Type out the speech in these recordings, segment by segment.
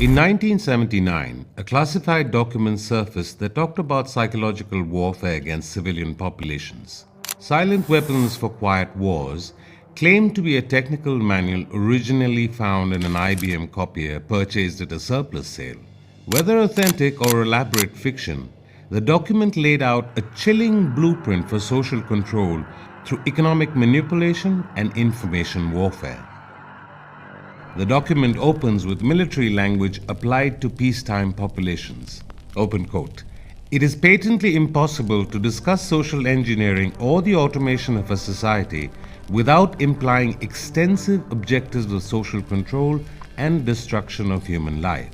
In 1979, a classified document surfaced that talked about psychological warfare against civilian populations. Silent Weapons for Quiet Wars claimed to be a technical manual originally found in an IBM copier purchased at a surplus sale. Whether authentic or elaborate fiction, the document laid out a chilling blueprint for social control through economic manipulation and information warfare. The document opens with military language applied to peacetime populations. Open quote. It is patently impossible to discuss social engineering or the automation of a society without implying extensive objectives of social control and destruction of human life.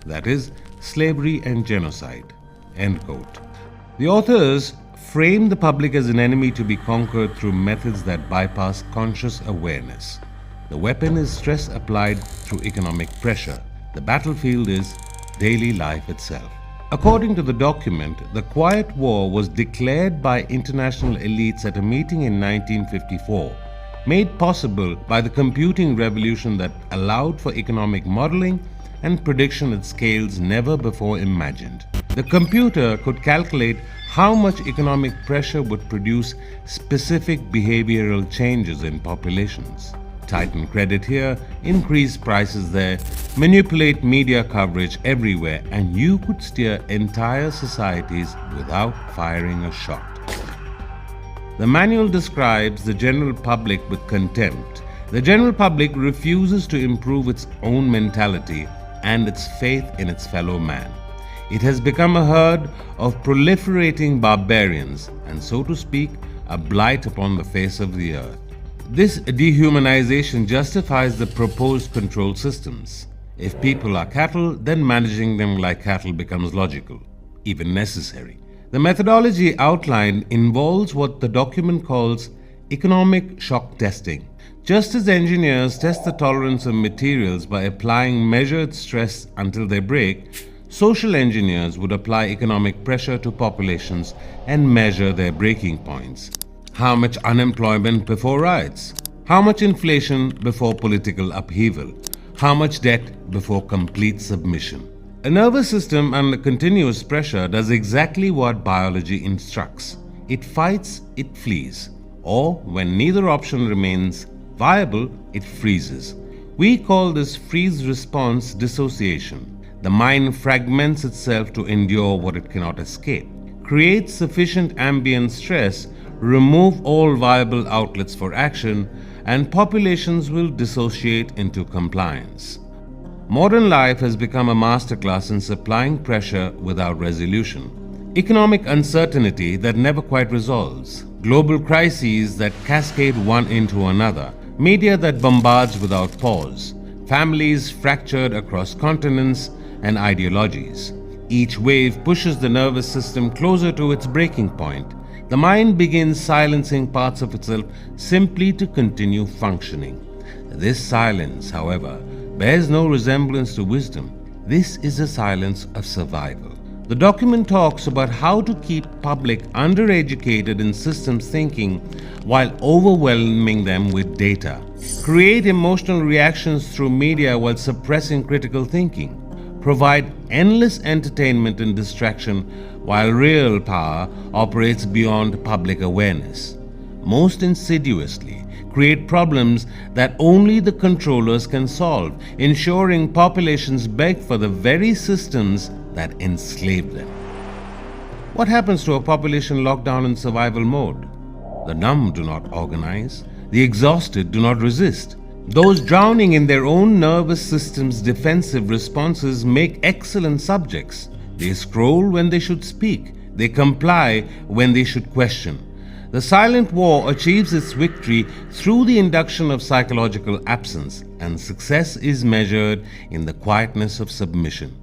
That is, slavery and genocide. End quote. The authors frame the public as an enemy to be conquered through methods that bypass conscious awareness. The weapon is stress applied through economic pressure. The battlefield is daily life itself. According to the document, the Quiet War was declared by international elites at a meeting in 1954, made possible by the computing revolution that allowed for economic modeling and prediction at scales never before imagined. The computer could calculate how much economic pressure would produce specific behavioral changes in populations. Tighten credit here, increase prices there, manipulate media coverage everywhere, and you could steer entire societies without firing a shot. The manual describes the general public with contempt. The general public refuses to improve its own mentality and its faith in its fellow man. It has become a herd of proliferating barbarians and, so to speak, a blight upon the face of the earth. This dehumanization justifies the proposed control systems. If people are cattle, then managing them like cattle becomes logical, even necessary. The methodology outlined involves what the document calls economic shock testing. Just as engineers test the tolerance of materials by applying measured stress until they break, social engineers would apply economic pressure to populations and measure their breaking points. How much unemployment before riots? How much inflation before political upheaval? How much debt before complete submission? A nervous system under continuous pressure does exactly what biology instructs. It fights, it flees, or when neither option remains viable, it freezes. We call this freeze response dissociation. The mind fragments itself to endure what it cannot escape. Create sufficient ambient stress, remove all viable outlets for action, and populations will dissociate into compliance. Modern life has become a masterclass in supplying pressure without resolution. Economic uncertainty that never quite resolves. Global crises that cascade one into another. Media that bombards without pause. Families fractured across continents and ideologies. Each wave pushes the nervous system closer to its breaking point. The mind begins silencing parts of itself simply to continue functioning. This silence, however, bears no resemblance to wisdom. This is a silence of survival. The document talks about how to keep public undereducated in systems thinking while overwhelming them with data. Create emotional reactions through media while suppressing critical thinking. Provide endless entertainment and distraction while real power operates beyond public awareness. Most insidiously, create problems that only the controllers can solve, ensuring populations beg for the very systems that enslave them. What happens to a population locked down in survival mode? The numb do not organize. The exhausted do not resist. Those drowning in their own nervous system's defensive responses make excellent subjects. They scroll when they should speak. They comply when they should question. The silent war achieves its victory through the induction of psychological absence, and success is measured in the quietness of submission.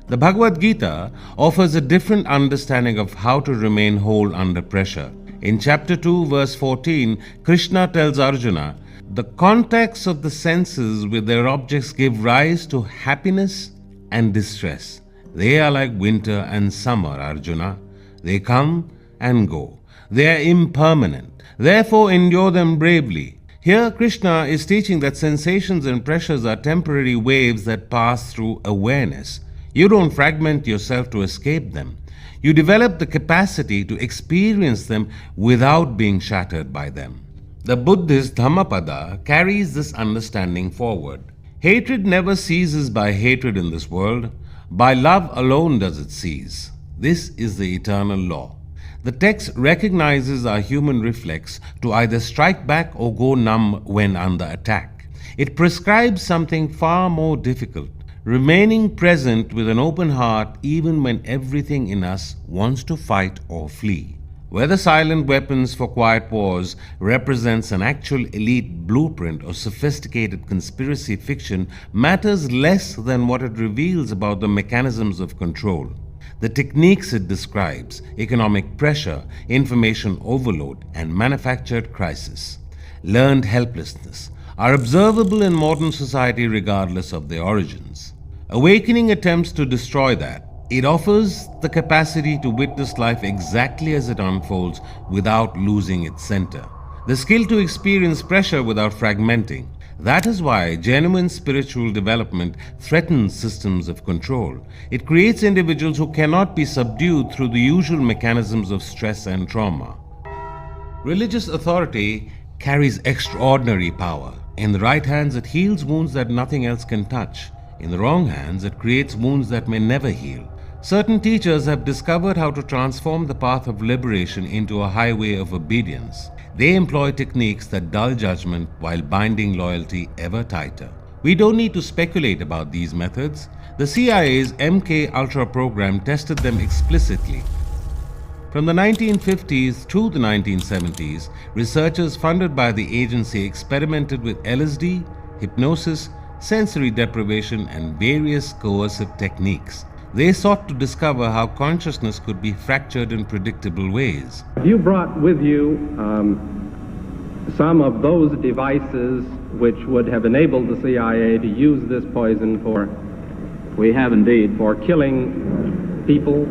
The Bhagavad Gita offers a different understanding of how to remain whole under pressure. In chapter 2, verse 14, Krishna tells Arjuna, "The contacts of the senses with their objects give rise to happiness and distress. They are like winter and summer, Arjuna. They come and go. They are impermanent. Therefore endure them bravely. Here, Krishna is teaching that sensations and pressures are temporary waves that pass through awareness. You don't fragment yourself to escape them. You develop the capacity to experience them without being shattered by them. The Buddhist Dhammapada carries this understanding forward. Hatred never ceases by hatred in this world. By love alone does it cease. This is the eternal law. The text recognizes our human reflex to either strike back or go numb when under attack. It prescribes something far more difficult, remaining present with an open heart even when everything in us wants to fight or flee. Whether silent weapons for quiet wars represents an actual elite blueprint or sophisticated conspiracy fiction matters less than what it reveals about the mechanisms of control. The techniques it describes, economic pressure, information overload, and manufactured crisis, learned helplessness, are observable in modern society regardless of their origins. Awakening attempts to destroy that. It offers the capacity to witness life exactly as it unfolds without losing its center. The skill to experience pressure without fragmenting. That is why genuine spiritual development threatens systems of control. It creates individuals who cannot be subdued through the usual mechanisms of stress and trauma. Religious authority carries extraordinary power. In the right hands, it heals wounds that nothing else can touch. In the wrong hands, it creates wounds that may never heal. Certain teachers have discovered how to transform the path of liberation into a highway of obedience. They employ techniques that dull judgment while binding loyalty ever tighter. We don't need to speculate about these methods. The CIA's MK Ultra program tested them explicitly. From the 1950s through the 1970s, researchers funded by the agency experimented with LSD, hypnosis, sensory deprivation, and various coercive techniques. They sought to discover how consciousness could be fractured in predictable ways. You brought with you some of those devices which would have enabled the CIA to use this poison for, we have indeed, for killing people.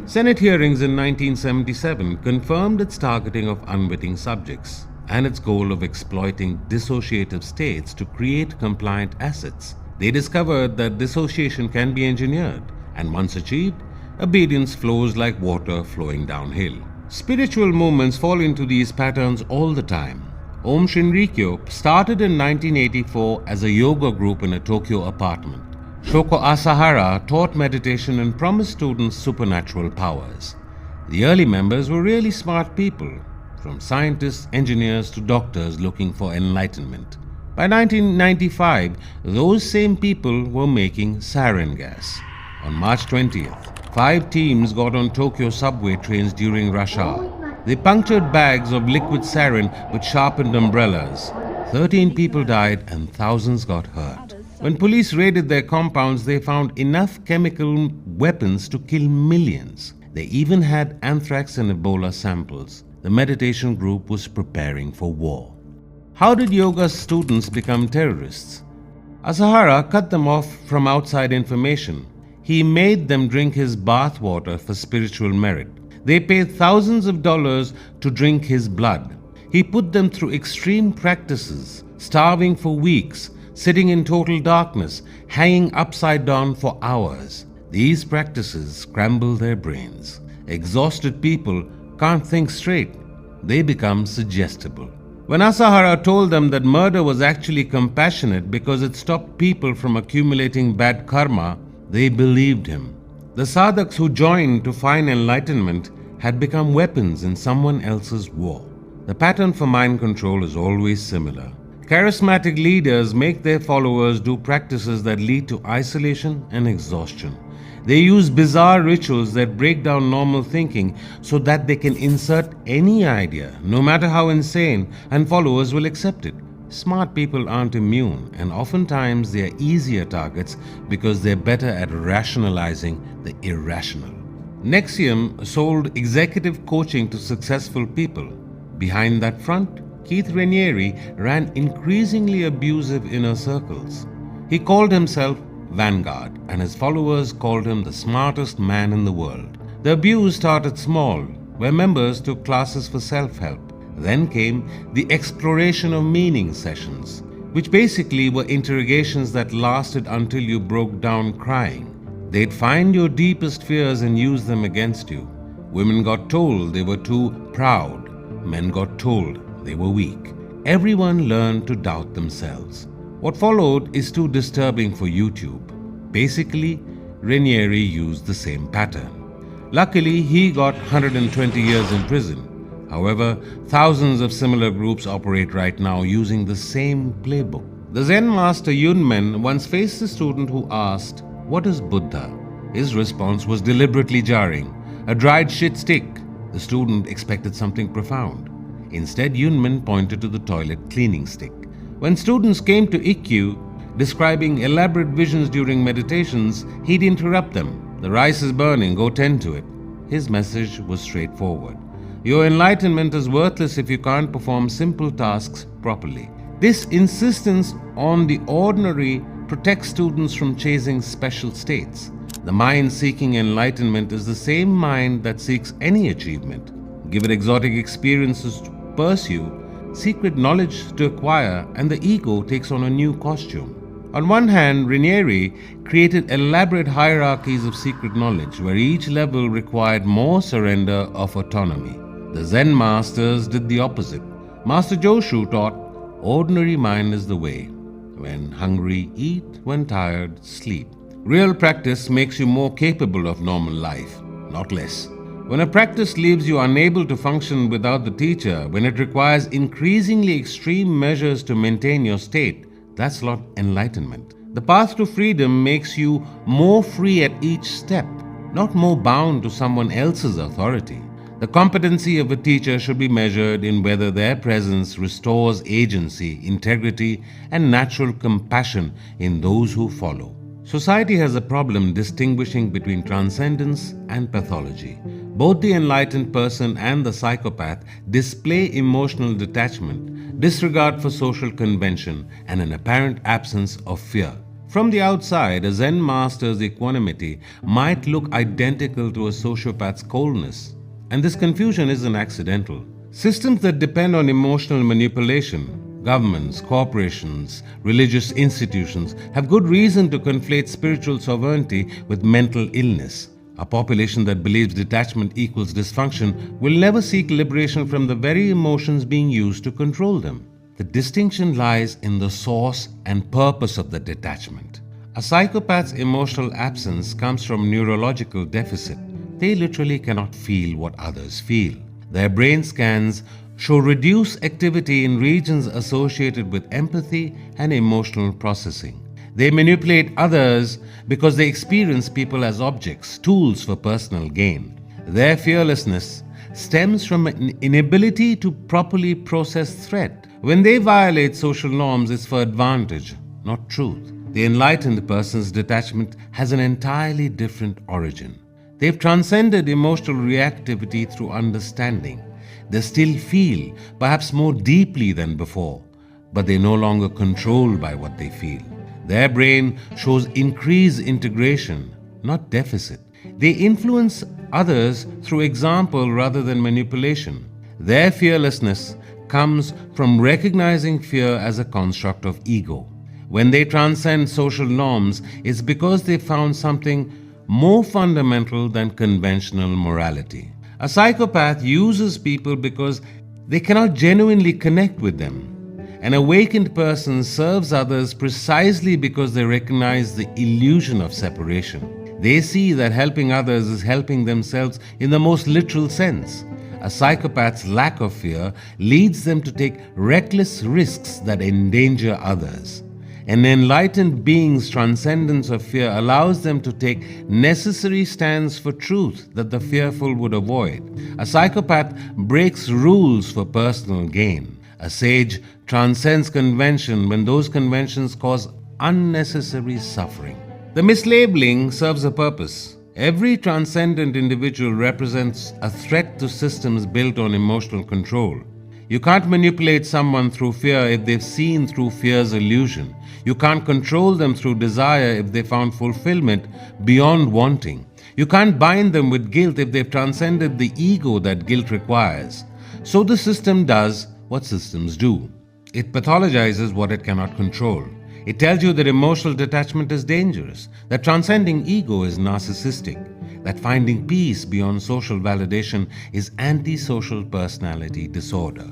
Senate hearings in 1977 confirmed its targeting of unwitting subjects and its goal of exploiting dissociative states to create compliant assets. They discovered that dissociation can be engineered, and once achieved, obedience flows like water flowing downhill. Spiritual movements fall into these patterns all the time. Om Shinrikyo started in 1984 as a yoga group in a Tokyo apartment. Shoko Asahara taught meditation and promised students supernatural powers. The early members were really smart people, from scientists, engineers to doctors looking for enlightenment. By 1995, those same people were making sarin gas. On March 20th, 5 teams got on Tokyo subway trains during rush hour. They punctured bags of liquid sarin with sharpened umbrellas. 13 people died and thousands got hurt. When police raided their compounds, they found enough chemical weapons to kill millions. They even had anthrax and Ebola samples. The meditation group was preparing for war. How did yoga students become terrorists? Asahara cut them off from outside information. He made them drink his bath water for spiritual merit. They paid thousands of dollars to drink his blood. He put them through extreme practices, starving for weeks, sitting in total darkness, hanging upside down for hours. These practices scramble their brains. Exhausted people can't think straight. They become suggestible. When Asahara told them that murder was actually compassionate because it stopped people from accumulating bad karma, they believed him. The sadhaks who joined to find enlightenment had become weapons in someone else's war. The pattern for mind control is always similar. Charismatic leaders make their followers do practices that lead to isolation and exhaustion. They use bizarre rituals that break down normal thinking so that they can insert any idea, no matter how insane, and followers will accept it. Smart people aren't immune, and oftentimes they are easier targets because they're better at rationalizing the irrational. Nexium sold executive coaching to successful people. Behind that front, Keith Raniere ran increasingly abusive inner circles. He called himself Vanguard, and his followers called him the smartest man in the world. The abuse started small, where members took classes for self-help. Then came the exploration of meaning sessions, which basically were interrogations that lasted until you broke down crying. They'd find your deepest fears and use them against you. Women got told they were too proud. Men got told they were weak. Everyone learned to doubt themselves. What followed is too disturbing for YouTube. Basically, Ranieri used the same pattern. Luckily, he got 120 years in prison. However, thousands of similar groups operate right now using the same playbook. The Zen master Yunmen once faced a student who asked, "What is Buddha?" His response was deliberately jarring. "A dried shit stick." The student expected something profound. Instead, Yunmen pointed to the toilet cleaning stick. When students came to Ikkyu, describing elaborate visions during meditations, he'd interrupt them. "The rice is burning, go tend to it." His message was straightforward. Your enlightenment is worthless if you can't perform simple tasks properly. This insistence on the ordinary protects students from chasing special states. The mind seeking enlightenment is the same mind that seeks any achievement. Give it exotic experiences to pursue, secret knowledge to acquire, and the ego takes on a new costume. On one hand, Ranieri created elaborate hierarchies of secret knowledge where each level required more surrender of autonomy. The Zen masters did the opposite. Master Joshu taught, ordinary mind is the way. When hungry, eat. When tired, sleep. Real practice makes you more capable of normal life, not less. When a practice leaves you unable to function without the teacher, when it requires increasingly extreme measures to maintain your state, that's not enlightenment. The path to freedom makes you more free at each step, not more bound to someone else's authority. The competency of a teacher should be measured in whether their presence restores agency, integrity, and natural compassion in those who follow. Society has a problem distinguishing between transcendence and pathology. Both the enlightened person and the psychopath display emotional detachment, disregard for social convention, and an apparent absence of fear. From the outside, a Zen master's equanimity might look identical to a sociopath's coldness. And this confusion isn't accidental. Systems that depend on emotional manipulation, governments, corporations, religious institutions, have good reason to conflate spiritual sovereignty with mental illness. A population that believes detachment equals dysfunction will never seek liberation from the very emotions being used to control them. The distinction lies in the source and purpose of the detachment. A psychopath's emotional absence comes from neurological deficit. They literally cannot feel what others feel. Their brain scans show reduced activity in regions associated with empathy and emotional processing. They manipulate others because they experience people as objects, tools for personal gain. Their fearlessness stems from an inability to properly process threat. When they violate social norms, it's for advantage, not truth. The enlightened person's detachment has an entirely different origin. They've transcended emotional reactivity through understanding. They still feel, perhaps more deeply than before, but they're no longer controlled by what they feel. Their brain shows increased integration, not deficit. They influence others through example rather than manipulation. Their fearlessness comes from recognizing fear as a construct of ego. When they transcend social norms, it's because they found something more fundamental than conventional morality. A psychopath uses people because they cannot genuinely connect with them. An awakened person serves others precisely because they recognize the illusion of separation. They see that helping others is helping themselves in the most literal sense. A psychopath's lack of fear leads them to take reckless risks that endanger others. An enlightened being's transcendence of fear allows them to take necessary stands for truth that the fearful would avoid. A psychopath breaks rules for personal gain. A sage transcends convention when those conventions cause unnecessary suffering. The mislabeling serves a purpose. Every transcendent individual represents a threat to systems built on emotional control. You can't manipulate someone through fear if they've seen through fear's illusion. You can't control them through desire if they found fulfillment beyond wanting. You can't bind them with guilt if they've transcended the ego that guilt requires. So the system does what systems do. It pathologizes what it cannot control. It tells you that emotional detachment is dangerous, that transcending ego is narcissistic, that finding peace beyond social validation is antisocial personality disorder.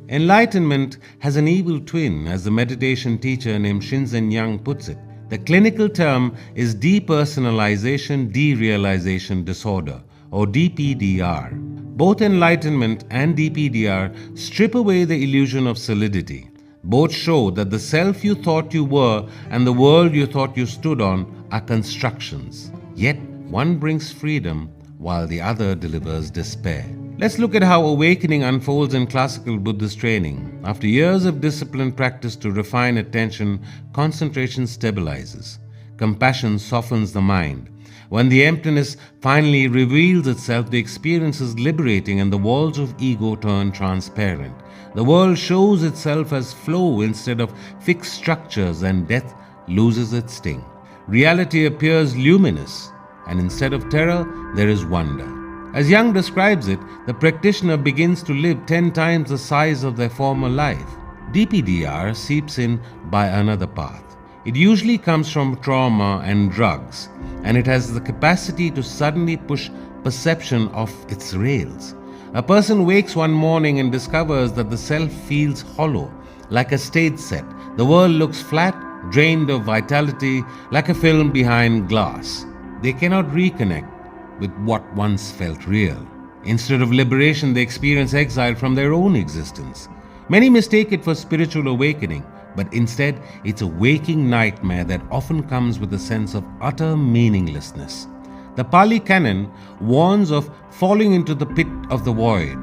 Enlightenment has an evil twin, as the meditation teacher named Shinzen Young puts it. The clinical term is depersonalization derealization disorder, or DPDR. Both enlightenment and DPDR strip away the illusion of solidity. Both show that the self you thought you were and the world you thought you stood on are constructions. Yet one brings freedom while the other delivers despair. Let's look at how awakening unfolds in classical Buddhist training. After years of disciplined practice to refine attention, concentration stabilizes. Compassion softens the mind. When the emptiness finally reveals itself, the experience is liberating and the walls of ego turn transparent. The world shows itself as flow instead of fixed structures, and death loses its sting. Reality appears luminous, and instead of terror, there is wonder. As Young describes it, the practitioner begins to live 10 times the size of their former life. DPDR seeps in by another path. It usually comes from trauma and drugs, and it has the capacity to suddenly push perception off its rails. A person wakes one morning and discovers that the self feels hollow, like a stage set. The world looks flat, drained of vitality, like a film behind glass. They cannot reconnect with what once felt real. Instead of liberation, they experience exile from their own existence. Many mistake it for spiritual awakening, but instead it's a waking nightmare that often comes with a sense of utter meaninglessness. The Pali Canon warns of falling into the pit of the void.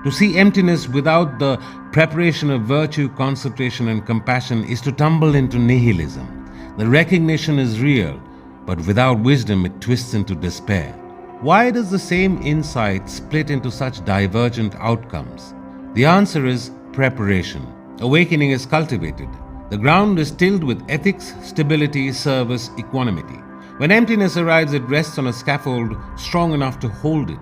To see emptiness without the preparation of virtue, concentration, and compassion is to tumble into nihilism. The recognition is real, but without wisdom it twists into despair. Why does the same insight split into such divergent outcomes? The answer is preparation. Awakening is cultivated. The ground is tilled with ethics, stability, service, equanimity. When emptiness arrives, it rests on a scaffold strong enough to hold it.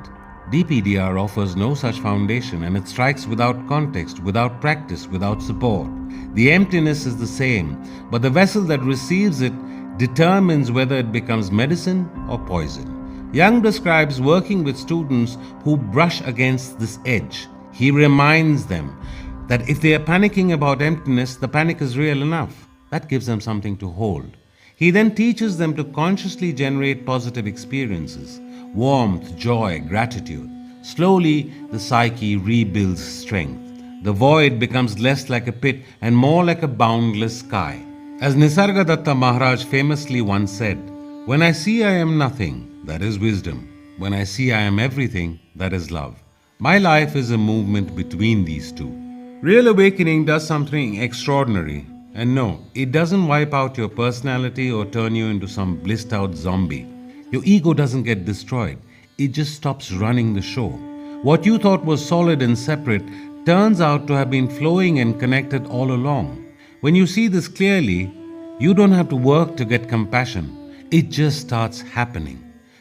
DPDR offers no such foundation, and it strikes without context, without practice, without support. The emptiness is the same, but the vessel that receives it determines whether it becomes medicine or poison. Young describes working with students who brush against this edge. He reminds them that if they are panicking about emptiness, the panic is real enough. That gives them something to hold. He then teaches them to consciously generate positive experiences, warmth, joy, gratitude. Slowly, the psyche rebuilds strength. The void becomes less like a pit and more like a boundless sky. As Nisargadatta Maharaj famously once said, "When I see I am nothing, that is wisdom. When I see I am everything, that is love." My life is a movement between these two. Real awakening does something extraordinary. And no, it doesn't wipe out your personality or turn you into some blissed out zombie. Your ego doesn't get destroyed. It just stops running the show. What you thought was solid and separate turns out to have been flowing and connected all along. When you see this clearly, you don't have to work to get compassion. It just starts happening.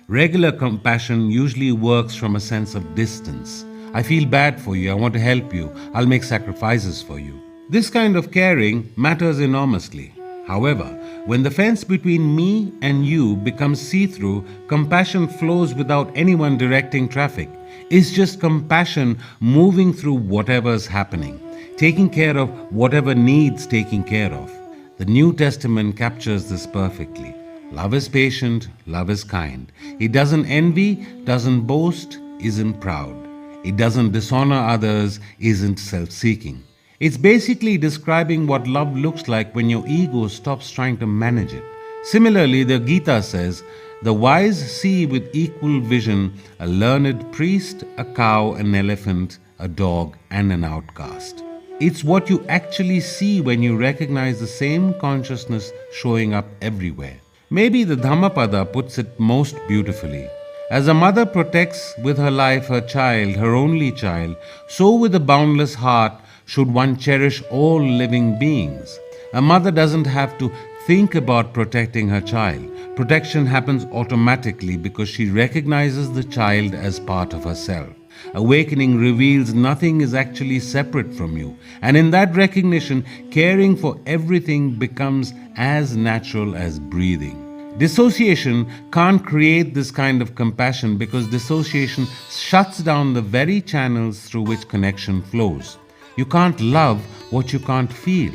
Regular compassion usually works from a sense of distance. I feel bad for you. I want to help you. I'll make sacrifices for you. This kind of caring matters enormously. However, when the fence between me and you becomes see-through, compassion flows without anyone directing traffic. It's just compassion moving through whatever's happening, taking care of whatever needs taking care of. The New Testament captures this perfectly. Love is patient, love is kind. It doesn't envy, doesn't boast, isn't proud. It doesn't dishonor others, isn't self-seeking. It's basically describing what love looks like when your ego stops trying to manage it. Similarly, the Gita says, "The wise see with equal vision a learned priest, a cow, an elephant, a dog, and an outcast." It's what you actually see when you recognize the same consciousness showing up everywhere. Maybe the Dhammapada puts it most beautifully. As a mother protects with her life her child, her only child, so with a boundless heart should one cherish all living beings. A mother doesn't have to think about protecting her child. Protection happens automatically because she recognizes the child as part of herself. Awakening reveals nothing is actually separate from you. And in that recognition, caring for everything becomes as natural as breathing. Dissociation can't create this kind of compassion because dissociation shuts down the very channels through which connection flows. You can't love what you can't feel.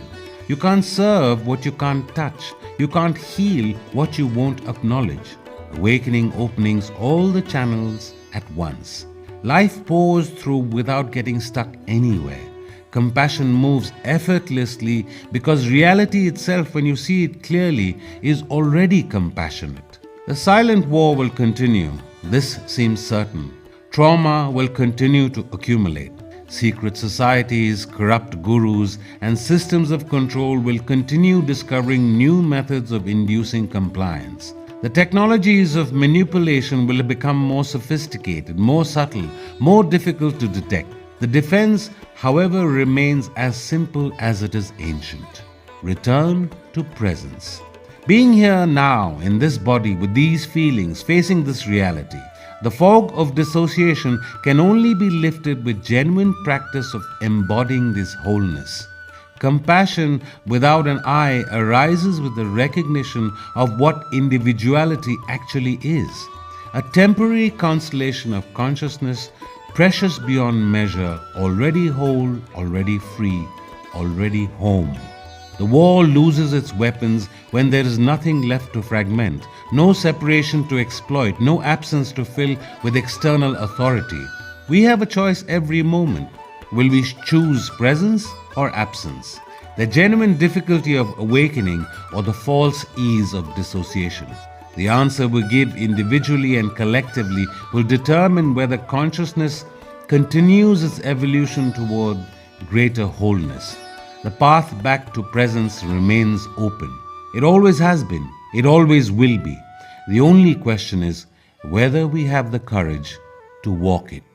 You can't serve what you can't touch. You can't heal what you won't acknowledge. Awakening opens all the channels at once. Life pours through without getting stuck anywhere. Compassion moves effortlessly because reality itself, when you see it clearly, is already compassionate. The silent war will continue. This seems certain. Trauma will continue to accumulate. Secret societies, corrupt gurus, and systems of control will continue discovering new methods of inducing compliance. The technologies of manipulation will become more sophisticated, more subtle, more difficult to detect. The defense, however, remains as simple as it is ancient. Return to presence. Being here now in this body with these feelings, facing this reality, the fog of dissociation can only be lifted with genuine practice of embodying this wholeness. Compassion without an I arises with the recognition of what individuality actually is. A temporary constellation of consciousness, precious beyond measure, already whole, already free, already home. The war loses its weapons when there is nothing left to fragment, no separation to exploit, no absence to fill with external authority. We have a choice every moment. Will we choose presence or absence? The genuine difficulty of awakening or the false ease of dissociation? The answer we give individually and collectively will determine whether consciousness continues its evolution toward greater wholeness. The path back to presence remains open. It always has been. It always will be. The only question is whether we have the courage to walk it.